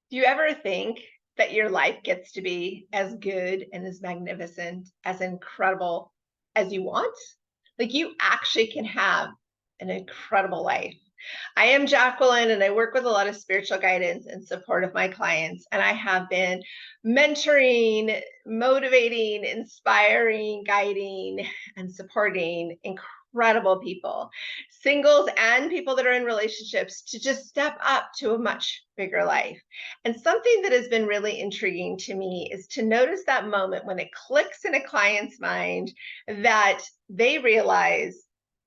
Do you ever think that your life gets to be as good and as magnificent, as incredible as you want? Like you actually can have an incredible life. I am Jacqueline, and I work with a lot of spiritual guidance and support of my clients. And I have been mentoring, motivating, inspiring, guiding, and supporting incredible people, singles and people that are in relationships, to just step up to a much bigger life. And something that has been really intriguing to me is to notice that moment when it clicks in a client's mind that they realize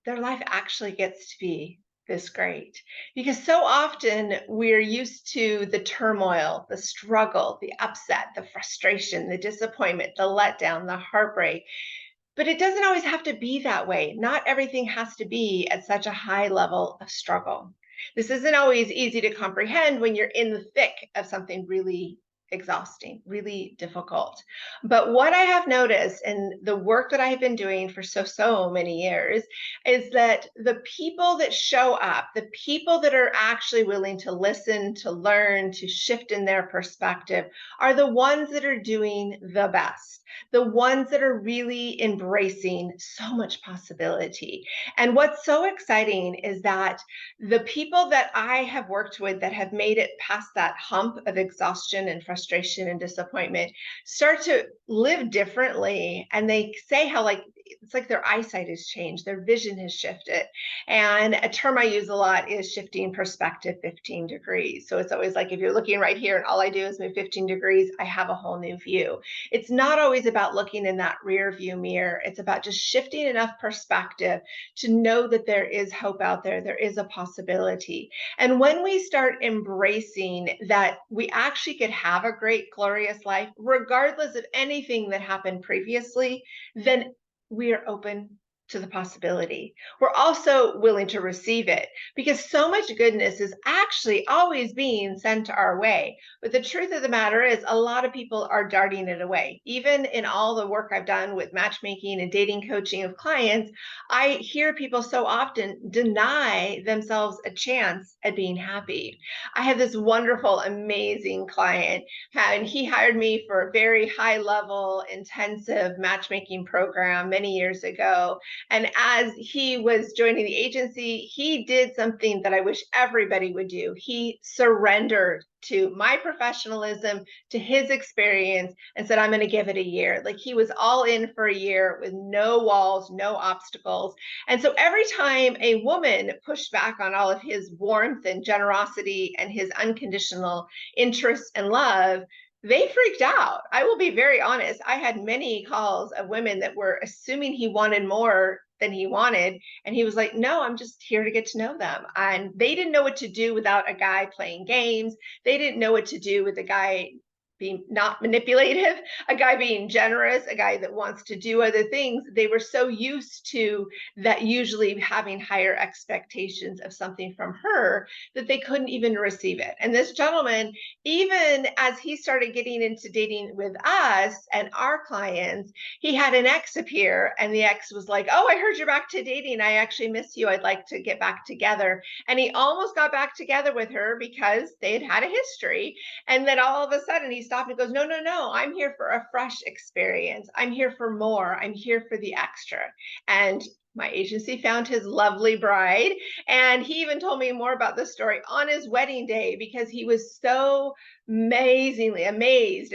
their life actually gets to be this great. Because so often we're used to the turmoil, the struggle, the upset, the frustration, the disappointment, the letdown, the heartbreak. But it doesn't always have to be that way. Not everything has to be at such a high level of struggle. This isn't always easy to comprehend when you're in the thick of something really exhausting, really difficult. But what I have noticed in the work that I have been doing for so many years is that the people that show up, the people that are actually willing to listen, to learn, to shift in their perspective, are the ones that are doing the best, the ones that are really embracing so much possibility. And what's so exciting is that the people that I have worked with that have made it past that hump of exhaustion and frustration and disappointment start to live differently. And they say how, like, it's like their eyesight has changed, their vision has shifted. And a term I use a lot is shifting perspective 15 degrees. So it's always like if you're looking right here and all I do is move 15 degrees, I have a whole new view. It's not always about looking in that rear view mirror. It's about just shifting enough perspective to know that there is hope out there. There is a possibility. And when we start embracing that we actually could have a great, glorious life, regardless of anything that happened previously, then we are open to the possibility. We're also willing to receive it because so much goodness is actually always being sent our way. But the truth of the matter is, a lot of people are darting it away. Even in all the work I've done with matchmaking and dating coaching of clients, I hear people so often deny themselves a chance at being happy. I have this wonderful, amazing client, and he hired me for a very high level, intensive matchmaking program many years ago. And as he was joining the agency, he did something that I wish everybody would do. He surrendered to my professionalism, to his experience, and said, I'm going to give it a year. Like, he was all in for a year with no walls, no obstacles. And so every time a woman pushed back on all of his warmth and generosity and his unconditional interest and love, they freaked out. I will be very honest. I had many calls of women that were assuming he wanted more than he wanted. And he was like, no, I'm just here to get to know them. And they didn't know what to do without a guy playing games. They didn't know what to do with a guy being not manipulative, a guy being generous, a guy that wants to do other things. They were so used to that, usually having higher expectations of something from her, that they couldn't even receive it. And this gentleman, even as he started getting into dating with us and our clients, he had an ex appear, and the ex was like, oh, I heard you're back to dating. I actually miss you. I'd like to get back together. And he almost got back together with her because they had had a history. And then all of a sudden he stopped and goes, no, no, no, I'm here for a fresh experience. I'm here for more. I'm here for the extra. And my agency found his lovely bride. And he even told me more about this story on his wedding day, because he was so amazingly amazed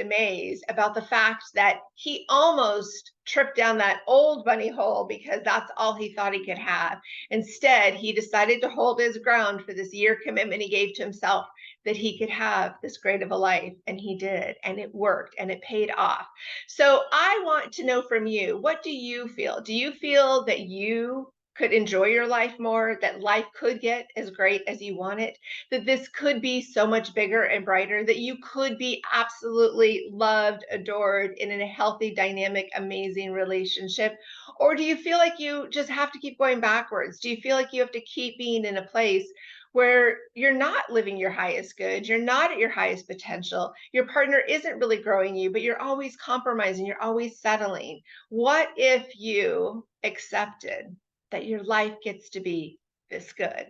about the fact that he almost tripped down that old bunny hole because that's all he thought he could have. Instead, he decided to hold his ground for this year commitment he gave to himself, that he could have this great of a life. And he did, and it worked, and it paid off. So I want to know from you, what do you feel? Do you feel that you could enjoy your life more, that life could get as great as you want it, that this could be so much bigger and brighter, that you could be absolutely loved, adored, in a healthy, dynamic, amazing relationship? Or do you feel like you just have to keep going backwards? Do you feel like you have to keep being in a place where you're not living your highest good, you're not at your highest potential, your partner isn't really growing you, but you're always compromising, you're always settling? What if you accepted that your life gets to be this good?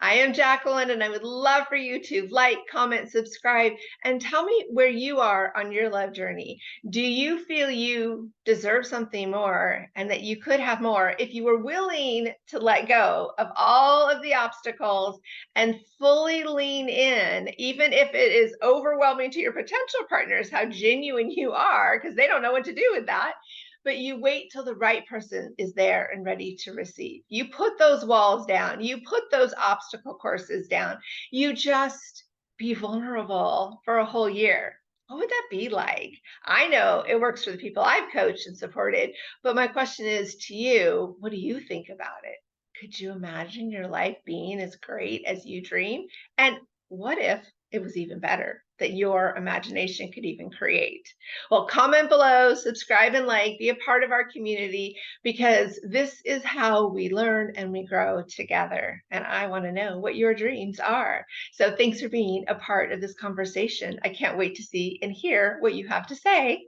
I am Jacqueline, and I would love for you to like, comment, subscribe, and tell me where you are on your love journey. Do you feel you deserve something more and that you could have more if you were willing to let go of all of the obstacles and fully lean in, even if it is overwhelming to your potential partners, how genuine you are, because they don't know what to do with that, but you wait till the right person is there and ready to receive. You put those walls down, you put those obstacle courses down, you just be vulnerable for a whole year. What would that be like? I know it works for the people I've coached and supported, but my question is to you, what do you think about it? Could you imagine your life being as great as you dream? And what if it was even better that your imagination could even create? Well, comment below, subscribe and like, be a part of our community, because this is how we learn and we grow together. And I want to know what your dreams are. So thanks for being a part of this conversation. I can't wait to see and hear what you have to say.